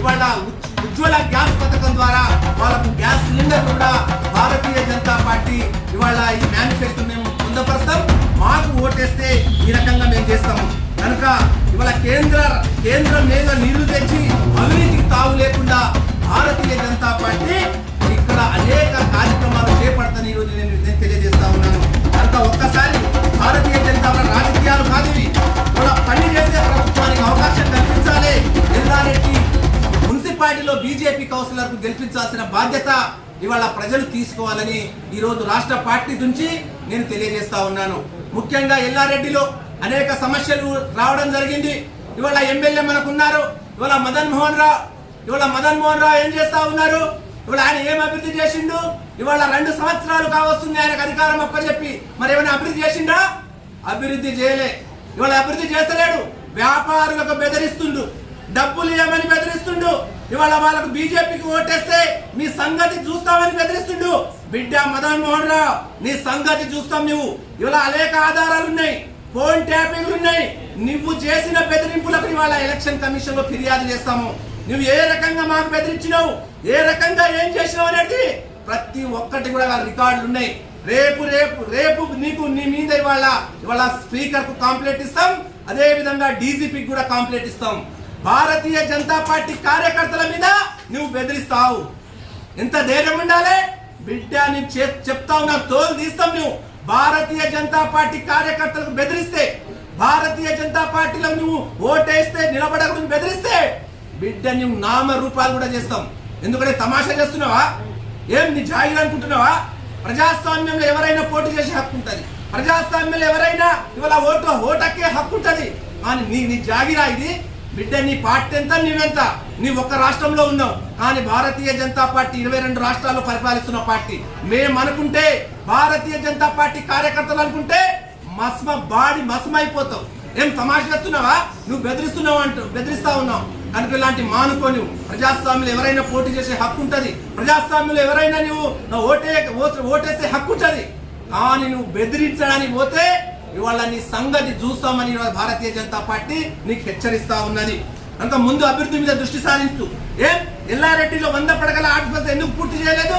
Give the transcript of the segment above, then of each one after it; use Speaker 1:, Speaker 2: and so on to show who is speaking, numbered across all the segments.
Speaker 1: ఇవాళ ఉజ్వల గ్యాస్ పథకం ద్వారా వాళ్ళకు గ్యాస్ సిలిండర్ కూడా భారతీయ జనతా పార్టీ ఇవాళ ఈ మేనిఫెస్టో మేము పొందపరుస్తాం. మాకు ఓటేస్తే ఈ రకంగా మేము చేస్తాము కనుక ఇవాళ కేంద్రం మీద నీళ్లు తెచ్చి అవినీతికి తావు లేకుండా భారతీయ జనతా పార్టీ ఇక్కడ అనేక కార్యక్రమాలు చేపడతాను ఈరోజు నేను తెలియజేస్తా ఉన్నాను. కనుక ఒక్కసారి భారతీయ జనతా రాజకీయాలు కానివి కూడా పని చేసే ప్రభుత్వానికి అవకాశం కల్పించాలి. ఎల్లారెడ్డి మున్సిపాలిటీలో బీజేపీ కౌన్సిలర్కు గెలిపించాల్సిన బాధ్యత ఇవాళ ప్రజలు తీసుకోవాలని ఈరోజు రాష్ట్ర పార్టీ నుంచి నేను తెలియజేస్తా ఉన్నాను. ముఖ్యంగా ఎల్లారెడ్డిలో అనేక సమస్యలు రావడం జరిగింది. ఇవాళ ఎమ్మెల్యే మనకున్నారు. ఇవాళ మదన్ మోహన్ రావు ఏం చేస్తా ఉన్నారు? ఇవాళ ఆయన ఏం అభివృద్ధి చేసిండు? ఇవాళ 2 సంవత్సరాలు కావస్తుంది ఆయనకు అధికారం అప్పచెప్పి. మరి ఏమైనా అభివృద్ధి చేసిండా? అభివృద్ధి చేయలే. ఇవాళ అభివృద్ధి చేస్తలేడు. వ్యాపారులకు బెదిరిస్తుండు, డబ్బులు ఇవ్వమని బెదిరిస్తుండు. ఇవాళ వాళ్ళకు బీజేపీకి ఓటేస్తే మీ సంగతి చూస్తామని బెదిరిస్తుండు. బిడ్డ మదన్ మోహన్ రావు, నీ సంగతి చూస్తాం. నువ్వు ఇవాళ అనేక ఆధారాలు ఉన్నాయి, ఫోన్ ట్యాపింగ్లు ఉన్నాయి. నువ్వు చేసిన బెదిరింపులకు ఇవాళ ఎలక్షన్ కమిషన్ లో ఫిర్యాదు చేస్తాము. నువ్వు ఏ రకంగా మాకు బెదిరించినావు, ఏ రకంగా ఏం చేసినావు అనేది ప్రతి ఒక్కటి కూడా రికార్డులు ఉన్నాయి. రేపు నీకు నీ మీద ఇవాళ స్పీకర్ కు కాంప్లైంట్ ఇస్తాం. అదే విధంగా డీజీపీకి కూడా కాంప్లైంట్ ఇస్తాం. భారతీయ జనతా పార్టీ కార్యకర్తల మీద నువ్వు బెదిరిస్తావు. ఎంత ధైర్యం ఉండాలి బిడ్డ? నేను చెప్తా ఉన్నా, తోలు తీస్తాం. నువ్వు భారతీయ జనతా పార్టీ కార్యకర్తలకు బెదిరిస్తే, భారతీయ జనతా పార్టీలో నువ్వు ఓటేస్తే నిలబడకుండా బెదిరిస్తే బిడ్డ నువ్వు నామ రూపాలు కూడా చేస్తాం. ఎందుకంటే తమాషా చేస్తున్నావా? ఏం నీ జాయిగా అనుకుంటున్నావా? ప్రజాస్వామ్యంలో ఎవరైనా పోటీ చేసే హక్కు ఉంటుంది. ప్రజాస్వామ్యంలో ఎవరైనా ఇవాళ ఓటక్కే హక్కు ఉంటుంది. కానీ నీ జాగిరా ఇది బిడ్డ. నీ పార్టీ ఎంత, నీవెంత? నీ ఒక్క రాష్ట్రంలో ఉన్నావు. కానీ భారతీయ జనతా పార్టీ 22 రాష్ట్రాల్లో పరిపాలిస్తున్న పార్టీ. మేము అనుకుంటే, భారతీయ జనతా పార్టీ కార్యకర్తలు అనుకుంటే మసమైపోతావు. ఏం తమాషా చేస్తున్నావా? నువ్వు బెదిరిస్తా ఉన్నావు. కనుక ఇలాంటి మానుకోని ప్రజాస్వామ్యంలో ఎవరైనా పోటీ చేసే హక్కు ఉంటుంది. ప్రజాస్వామ్యంలో ఎవరైనా నువ్వు ఓటేసే హక్కు ఉంటుంది. కానీ నువ్వు బెదిరించడానికి పోతే ఇవాళ నీ సంగతి చూస్తామని భారతీయ జనతా పార్టీ నీకు హెచ్చరిస్తా ఉన్నది. కనుక ముందు అభివృద్ధి మీద దృష్టి సారిస్తూ ఏం ఎల్లారెడ్డిలో 100 పడగల ఆసుపత్రి ఎందుకు పూర్తి చేయలేదు?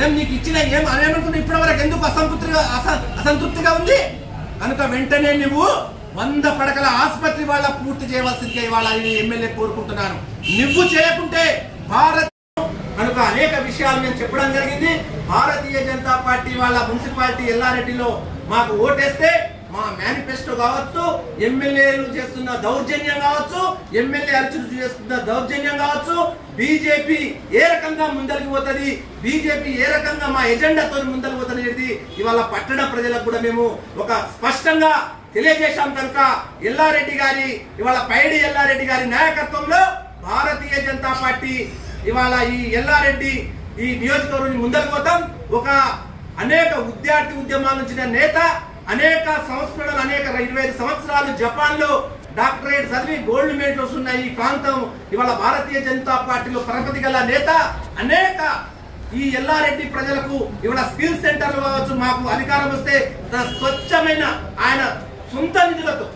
Speaker 1: ఏం నీకు ఇచ్చిన ఏం అనేనుకున్న ఇప్పటి వరకు ఎందుకు అసంతృప్తిగా ఉంది? కనుక వెంటనే నువ్వు 100 పడకల ఆసుపత్రి వాళ్ళ పూర్తి చేయవలసిందిగా ఇవాళ ఎమ్మెల్యే కోరుకుంటున్నాను. నువ్వు చేయకుంటే కనుక అనేక విషయాలు మేము చెప్పడం జరిగింది. భారతీయ జనతా పార్టీ వాళ్ళ మున్సిపాలిటీ ఎల్లారెడ్డిలో మాకు ఓటేస్తే మా మేనిఫెస్టో కావచ్చు, ఎమ్మెల్యేలు చేస్తున్న దౌర్జన్యం కావచ్చు, ఎమ్మెల్యే అర్చన చేస్తున్న దౌర్జన్యం కావచ్చు, బీజేపీ ఏ రకంగా ముందరికి పోతుంది, బీజేపీ ఏ రకంగా మా ఎజెండాతో ముందరికి పోతుంది అనేది ఇవాళ పట్టణ ప్రజలకు కూడా మేము ఒక స్పష్టంగా తెలియజేశాం. కనుక ఎల్లారెడ్డి గారి ఇవాళ పైడి ఎల్లారెడ్డి గారి నాయకత్వంలో భారతీయ జనతా పార్టీ ఇవాళ ఈ ఎల్లారెడ్డి ఈ నియోజకవర్గం ముందరికి పోతాం. ఒక అనేక విద్యార్థి ఉద్యమాల నుంచి నేత, అనేక సంస్కరణలు, అనేక 25 సంవత్సరాలు జపాన్ లో డాక్టరేట్ చదివి గోల్డ్ మెడల్ వస్తున్న ఈ ప్రాంతం ఇవాళ భారతీయ జనతా పార్టీలో పరపతి గల నేత. అనేక ఈ ఎల్లారెడ్డి ప్రజలకు ఇవాళ స్కిల్ సెంటర్లు కావచ్చు, మాకు అధికారం వస్తే స్వచ్ఛమైన ఆయన సొంత నిధులతో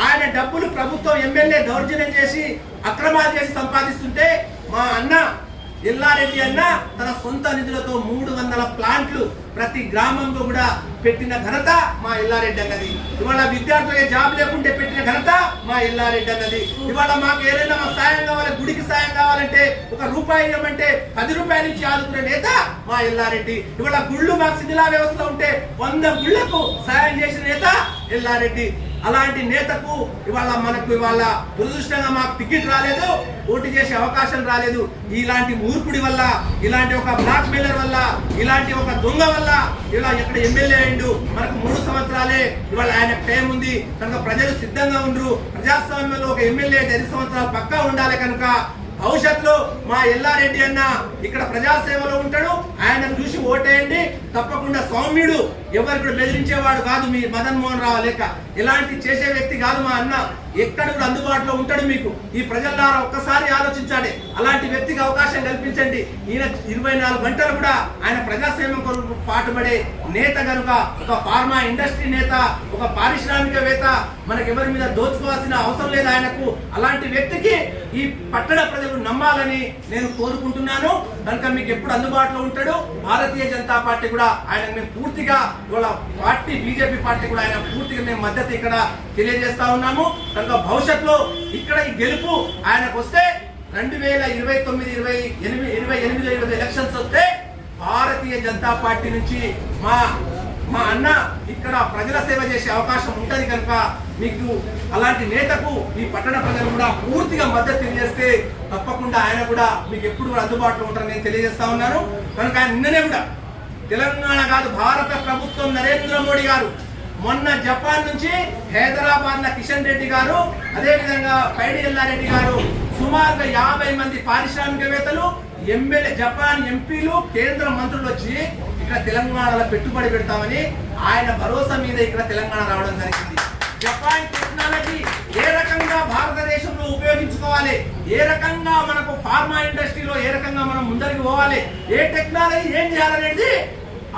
Speaker 1: ఆయన డబ్బులు ప్రభుత్వం ఎమ్మెల్యే దౌర్జన్యం చేసి అక్రమాలు చేసి సంపాదిస్తుంటే మా అన్న ఎల్లారెడ్డి అన్న తన సొంత నిధులతో 300 ప్లాంట్లు ప్రతి గ్రామంలో కూడా పెట్టిన ఘనత మా ఎల్లారెడ్డి అన్నది. ఇవాళ విద్యార్థులకి జాబ్ లేకుంటే పెట్టిన ఘనత మా ఎల్లారెడ్డి అన్నది. ఇవాళ మాకు ఏదైనా మా సాయం కావాలి, గుడికి సాయం కావాలంటే ₹1 ఇవ్వమంటే 10 రూపాయలు ఇచ్చి ఆదుకునే నేత మా ఎల్లారెడ్డి. ఇవాళ గుళ్ళు మాకు శిథిలా వ్యవస్థలో ఉంటే 100 గుళ్లకు సాయం చేసిన నేత ఎల్లారెడ్డి. అలాంటి నేతకు ఇవాళ దురదృష్టంగా మాకు టికెట్ రాలేదు, పోటీ చేసే అవకాశం రాలేదు. ఇలాంటి మూర్ఖుడి వల్ల, ఇలాంటి ఒక బ్లాక్ మెయిలర్ వల్ల, ఇలాంటి ఒక దొంగ వల్ల ఇలా ఎక్కడ ఎమ్మెల్యే అయిండు. మనకు 3 సంవత్సరాలే ఇవాళ ఆయన టైం ఉంది. కనుక ప్రజలు సిద్ధంగా ఉండరు. ప్రజాస్వామ్యంలో ఒక ఎమ్మెల్యే 5 సంవత్సరాలు పక్కా ఉండాలి. కనుక భవిష్యత్తులో మా ఎల్లారెడ్డి అన్న ఇక్కడ ప్రజాసేవలో ఉంటాడు. ఆయనను చూసి ఓటేయండి. తప్పకుండా సౌమ్యుడు, ఎవరికి కూడా బెదిరించేవాడు కాదు. మీ మదన్ మోహన్ రావు లేక ఇలాంటి చేసే వ్యక్తి కాదు మా అన్న. ఎక్కడ కూడా అందుబాటులో ఉంటాడు మీకు. ఈ ప్రజలారా ఒక్కసారి ఆలోచించాలి. అలాంటి వ్యక్తికి అవకాశం కల్పించండి. ఈయన 24 గంటలు కూడా ఆయన ప్రజాసేవం కొరకు పాటుపడే నేత కనుక, ఒక ఫార్మా ఇండస్ట్రీ నేత, ఒక పారిశ్రామికవేత్త, మనకెవరి మీద దోచుకోవాల్సిన అవసరం లేదు ఆయనకు. అలాంటి వ్యక్తికి ఈ పట్టణ ప్రజలు నమ్మాలని నేను కోరుకుంటున్నాను. కనుక మీకు ఎప్పుడు అందుబాటులో ఉంటాడు. భారతీయ జనతా పార్టీ కూడా ఆయన మేము పూర్తిగా ఇవాళ పార్టీ బీజేపీ పార్టీ కూడా ఆయన పూర్తిగా మేము మద్దతు ఇక్కడ తెలియజేస్తా ఉన్నాము. కనుక భవిష్యత్తులో ఇక్కడ ఈ గెలుపు ఆయనకు వస్తే 2029-28 ఎలక్షన్స్ వస్తే భారతీయ జనతా పార్టీ నుంచి మా అన్న ఇక్కడ ప్రజల సేవ చేసే అవకాశం ఉంటుంది. కనుక మీకు అలాంటి నేతకు ఈ పట్టణ ప్రజలు కూడా పూర్తిగా మద్దతు తెలియజేస్తే తప్పకుండా ఆయన కూడా మీకు ఎప్పుడు కూడా అందుబాటులో ఉంటారని నేను తెలియజేస్తా ఉన్నాను. కనుక ఆయన నిన్ననే కూడా తెలంగాణ కాదు, భారత ప్రభుత్వం నరేంద్ర మోడీ గారు మొన్న జపాన్ నుంచి హైదరాబాద్ కిషన్ రెడ్డి గారు, అదేవిధంగా పైడి ఎల్లారెడ్డి గారు, సుమారుగా 50 మంది పారిశ్రామికవేత్తలు, ఎమ్మెల్యే, జపాన్ ఎంపీలు, కేంద్ర మంత్రులు వచ్చి ఇక్కడ తెలంగాణలో పెట్టుబడి పెడతామని ఆయన భరోసా మీద ఇక్కడ తెలంగాణ రావడం జరిగింది. జపాన్ టెక్నాలజీ ఏ రకంగా భారతదేశంలో ఉపయోగించుకోవాలి, ఏ రకంగా మనకు ఫార్మా ఇండస్ట్రీలో ఏ రకంగా మనం ముందరికి పోవాలి, ఏ టెక్నాలజీ ఏం చేయాలనేది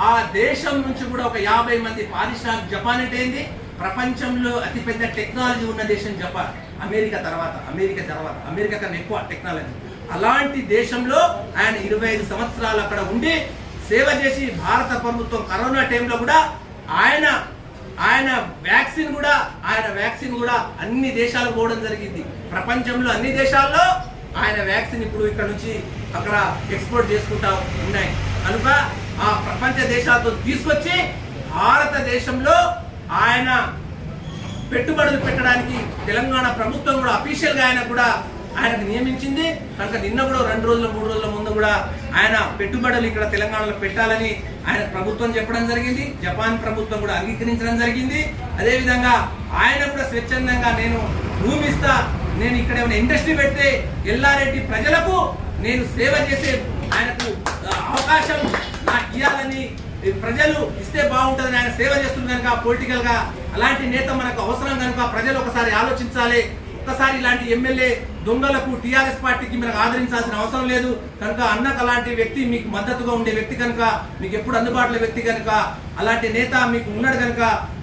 Speaker 1: ఆ దేశం నుంచి కూడా ఒక 50 మంది పారిశ్రామిక, జపాన్ అంటే ఏంది, ప్రపంచంలో అతిపెద్ద టెక్నాలజీ ఉన్న దేశం జపాన్, అమెరికా కన్నా ఎక్కువ టెక్నాలజీ. అలాంటి దేశంలో ఆయన 25 సంవత్సరాలు అక్కడ ఉండి సేవ చేసి భారత ప్రభుత్వం కరోనా టైంలో కూడా ఆయన వ్యాక్సిన్ కూడా అన్ని దేశాలకు పోవడం జరిగింది. ప్రపంచంలో అన్ని దేశాల్లో ఆయన వ్యాక్సిన్ ఇప్పుడు ఇక్కడ నుంచి అక్కడ ఎక్స్పోర్ట్ చేసుకుంటా ఉన్నాయి. కనుక ఆ ప్రపంచ దేశాలతో తీసుకొచ్చి భారతదేశంలో ఆయన పెట్టుబడులు పెట్టడానికి తెలంగాణ ప్రభుత్వం కూడా అఫీషియల్ గా ఆయనకు నియమించింది. కనుక నిన్న కూడా 2 రోజుల 3 రోజుల ముందు కూడా ఆయన పెట్టుబడులు ఇక్కడ తెలంగాణలో పెట్టాలని ఆయన ప్రభుత్వం చెప్పడం జరిగింది. జపాన్ ప్రభుత్వం కూడా అంగీకరించడం జరిగింది. అదేవిధంగా ఆయన కూడా స్వచ్ఛందంగా నేను భూమి ఇస్తా, నేను ఇక్కడ ఏమైనా ఇండస్ట్రీ పెడితే ఎల్లారెడ్డి ప్రజలకు నేను సేవ చేసే ఆయనకు అవకాశం నాకు ఇవ్వాలని, ప్రజలు ఇస్తే బాగుంటుందని ఆయన సేవ చేస్తుంది. కనుక పొలిటికల్ గా అలాంటి నేత మనకు అవసరం. కనుక ప్రజలు ఒకసారి ఆలోచించాలి. ఒక్కసారి ఇలాంటి ఎమ్మెల్యే దొంగలకు టీఆర్ఎస్ పార్టీకి మనకు ఆదరించాల్సిన అవసరం లేదు. కనుక అన్నకు అలాంటి వ్యక్తి, మీకు మద్దతుగా ఉండే వ్యక్తి కనుక, మీకు ఎప్పుడు అందుబాటులో వ్యక్తి కనుక, అలాంటి నేత మీకు ఉన్నాడు కనుక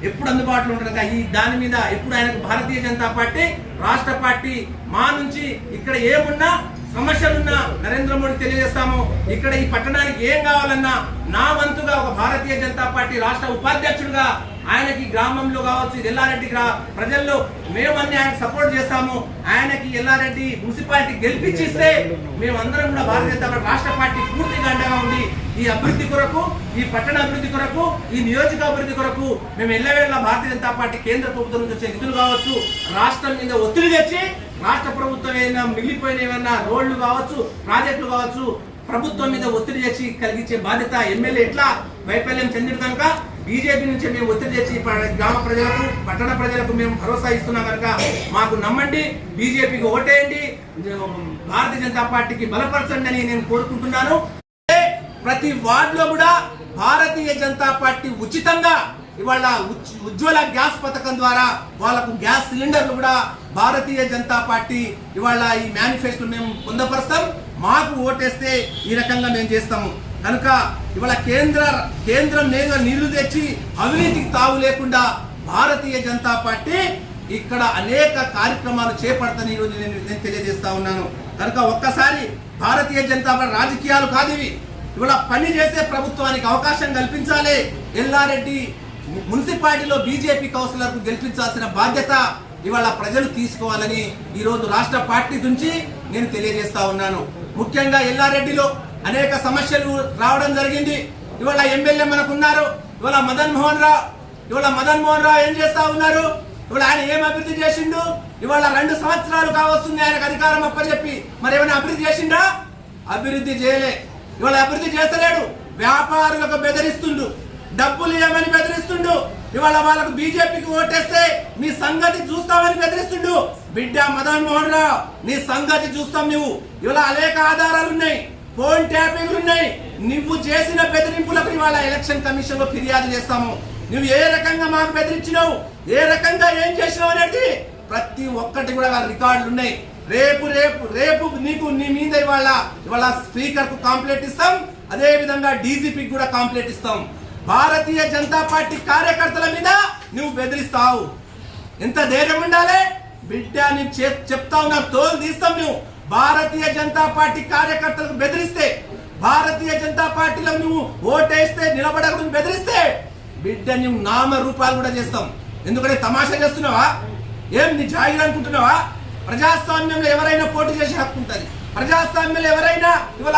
Speaker 1: ఎప్పుడు అందుబాటులో ఉంటాడు కనుక ఈ దాని మీద ఎప్పుడు ఆయనకు భారతీయ జనతా పార్టీ రాష్ట్ర పార్టీ మా నుంచి ఇక్కడ ఏమున్నా సమస్యలున్నా నరేంద్ర మోడీ తెలియజేస్తాము. ఇక్కడ ఈ పట్టణానికి ఏం కావాలన్నా నా వంతుగా ఒక భారతీయ జనతా పార్టీ రాష్ట్ర ఉపాధ్యక్షుడిగా ఆయనకి గ్రామంలో కావచ్చు, ఎల్లారెడ్డి ప్రజల్లో మేమన్నీ ఆయనకు సపోర్ట్ చేస్తాము. ఆయనకి ఎల్లారెడ్డి మున్సిపాలిటీ గెలిపించిస్తే మేమందరం కూడా భారతీయ జనతా పార్టీ రాష్ట్ర పార్టీ పూర్తిగా అండగా ఉండి ఈ అభివృద్ధి కొరకు, ఈ పట్టణ అభివృద్ధి కొరకు, ఈ నియోజక అభివృద్ధి కొరకు మేము ఎల్లవేళ భారతీయ జనతా పార్టీ కేంద్ర ప్రభుత్వం నుంచి వచ్చే నిధులు కావచ్చు, రాష్ట్రం మీద ఒత్తిడి తెచ్చి రాష్ట్ర ప్రభుత్వం ఏదైనా మిగిలిపోయిన ఏమైనా రోడ్లు కావచ్చు, ప్రాజెక్టులు కావచ్చు, ప్రభుత్వం మీద ఒత్తిడి తెచ్చి కలిగించే బాధ్యత ఎమ్మెల్యే ఎట్లా వైఫల్యం చెందిన కనుక బీజేపీ నుంచి మేము ఒత్తిడి తెచ్చి గ్రామ ప్రజలకు, పట్టణ ప్రజలకు మేము భరోసా ఇస్తున్నాం కనుక మాకు నమ్మండి, బీజేపీకి ఓటేయండి, భారతీయ జనతా పార్టీకి బలపరచండి అని నేను కోరుకుంటున్నాను. ప్రతి వార్డులో కూడా భారతీయ జనతా పార్టీ ఉచితంగా ఇవాళ ఉజ్వల గ్యాస్ పథకం ద్వారా వాళ్ళకు గ్యాస్ సిలిండర్లు కూడా భారతీయ జనతా పార్టీ ఇవాళ ఈ మేనిఫెస్టో మేము పొందపరుస్తాం. మాకు ఓటేస్తే ఈ రకంగా మేము చేస్తాము. కనుక ఇవాళ కేంద్రం నిధులు తెచ్చి అవినీతికి తావు లేకుండా భారతీయ జనతా పార్టీ ఇక్కడ అనేక కార్యక్రమాలు చేపడతాను ఈరోజు నేను తెలియజేస్తా ఉన్నాను. కనుక ఒక్కసారి భారతీయ జనతా పార్టీ రాజకీయాలు కాదు ఇవి, ఇవాళ పని చేసే ప్రభుత్వానికి అవకాశం కల్పించాలి. ఎల్లారెడ్డి మున్సిపాలిటీలో బీజేపీ కౌన్సిలర్కు గెలిపించాల్సిన బాధ్యత ఇవాళ ప్రజలు తీసుకోవాలని ఈరోజు రాష్ట్ర పార్టీ నుంచి నేను తెలియజేస్తా ఉన్నాను. ముఖ్యంగా ఎల్లారెడ్డిలో అనేక సమస్యలు రావడం జరిగింది. ఇవాళ ఎమ్మెల్యే మనకున్నారు, ఇవాళ మదన్ మోహన్ రావు ఏం చేస్తా ఉన్నారు, ఇవాళ ఆయన ఏం అభివృద్ధి చేసిండు, ఇవాళ 2 సంవత్సరాలు కావస్తుంది ఆయనకు అధికారం అప్పచెప్పి, మరి ఏమైనా అభివృద్ధి చేసిండా? అభివృద్ధి చేయలే. ఇవాళ అభివృద్ధి చేస్తలేడు, వ్యాపారులకు బెదిరిస్తుండు, డబ్బులు ఇవ్వమని బెదిరిస్తుండు, ఇవాళ వాళ్ళకు బీజేపీకి ఓటేస్తే మీ సంగతి చూస్తామని బెదిరిస్తుండు. బిడ్డ మదన్ మోహన్ రావు, నీ సంగతి చూస్తాం. నువ్వు ఇవాళ అనేక ఆధారాలు ఉన్నాయి, ఫోన్ ట్యాపింగ్లు ఉన్నాయి. నువ్వు చేసిన బెదిరింపులకు ఇవాళ ఎలక్షన్ కమిషన్ లో ఫిర్యాదు చేస్తాము. నువ్వు ఏ రకంగా మాకు బెదిరించినావు, ఏ రకంగా ఏం చేసినావు అనేది ప్రతి ఒక్కటి కూడా రికార్డులు ఉన్నాయి. రేపు రేపు రేపు నీకు నీ మీద ఇవాళ స్పీకర్ కు కాంప్లైంట్ ఇస్తాం, అదే విధంగా డీజీపీకి కూడా కాంప్లైంట్ ఇస్తాం. భారతీయ జనతా పార్టీ కార్యకర్తల మీద నువ్వు బెదిరిస్తావు. ఎంత ధైర్యం ఉండాలి బిడ్డ, నీకు చెప్తా ఉన్నా, తోలు తీస్తాం. నువ్వు భారతీయ జనతా పార్టీ కార్యకర్తలకు బెదిరిస్తే, భారతీయ జనతా పార్టీలో నువ్వు ఓటేస్తే నిలబడకుండా బెదిరిస్తే బిడ్డ నువ్వు నామ రూపాలు కూడా చేస్తాం. ఎందుకంటే తమాషా చేస్తున్నావా? ఏం నీ జాగిరి అనుకుంటున్నావా? ప్రజాస్వామ్యంలో ఎవరైనా పోటీ చేసే హక్కు ఉంటుంది, ప్రజాస్వామ్యంలో ఎవరైనా ఇవాళ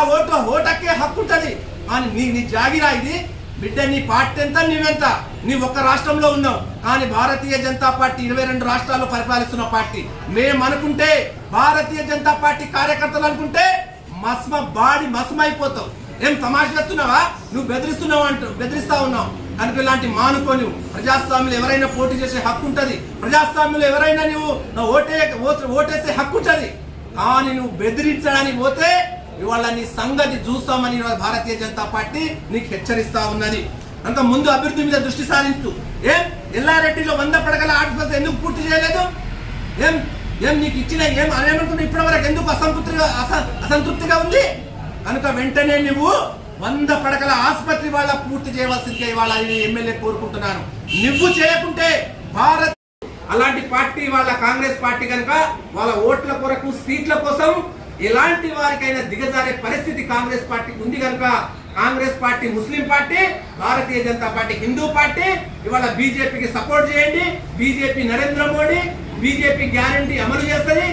Speaker 1: ఓటక్కే హక్కు ఉంటుంది. కానీ నీ జాగిరా ఇది బిడ్డ. నీ పార్టీ ఎంత, నీవెంత? నీ ఒక్క రాష్ట్రంలో ఉన్నావు, కానీ భారతీయ జనతా పార్టీ 22 రాష్ట్రాల్లో పరిపాలిస్తున్న పార్టీ. మేము అనుకుంటే, భారతీయ జనతా పార్టీ కార్యకర్తలు అనుకుంటే మసమైపోతావు. ఏం తమాషా చేస్తున్నావా? నువ్వు బెదిరిస్తా ఉన్నావు కనుక ఇలాంటి మానుకొని. ప్రజాస్వామ్యంలో ఎవరైనా పోటీ చేసే హక్కు ఉంటుంది, ప్రజాస్వామ్యంలో ఎవరైనా నువ్వు ఓటేసే హక్కు ఉంటుంది. కానీ నువ్వు బెదిరించడానికి పోతే ఇవాళ నీ సంగతి చూస్తామని భారతీయ జనతా పార్టీ నీకు హెచ్చరిస్తా ఉన్నది. కనుక ముందు అభివృద్ధి మీద దృష్టి సారించు. ఏం ఎల్లారెడ్డిలో 100 పడగల ఆసుపత్రి ఎందుకు పూర్తి చేయలేదు? ఏం నీకు ఇచ్చిన ఏమనుకున్నా ఇప్పటి వరకు ఎందుకు అసంతృప్తిగా ఉంది? కనుక వెంటనే నువ్వు 100 పడకల ఆసుపత్రి వాళ్ళ పూర్తి చేయవలసిందిగా ఇవాళ ఎమ్మెల్యే కోరుకుంటున్నాను. నువ్వు చేయకుంటే భారత్ అలాంటి పార్టీ వాళ్ళ కాంగ్రెస్ పార్టీ కనుక వాళ్ళ ఓట్ల కొరకు సీట్ల కోసం ఎలాంటి వారికైనా దిగజారే పరిస్థితి కాంగ్రెస్ పార్టీకి ఉంది. కనుక Congress party Muslim party, Bharatiya Janata party Hindu party. ఇవాళ బీజేపీకి సపోర్ట్ చేయండి. BJP Narendra Modi, BJP guarantee అమలు చేస్తుంది.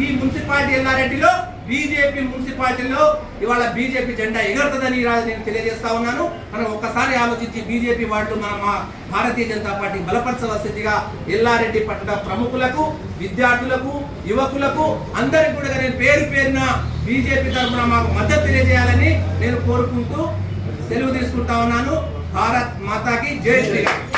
Speaker 1: ఈ మున్సిపాలిటీ ఎల్లారెడ్డిలో బీజేపీ మున్సిపాలిటీలో ఇవాళ బీజేపీ జెండా ఎగురుతుందని నేను తెలియజేస్తా ఉన్నాను. మనం ఒక్కసారి ఆలోచించి బీజేపీ వాళ్ళు మా భారతీయ జనతా పార్టీ బలపరచవలసిందిగా ఎల్లారెడ్డి పట్టణ ప్రముఖులకు, విద్యార్థులకు, యువకులకు అందరికీ కూడా నేను పేరున బీజేపీ తరఫున మాకు మద్దతు తెలియజేయాలని నేను కోరుకుంటూ సెలవు తీసుకుంటా ఉన్నాను. భారత్ మాతాకి జై శ్రీరామ్.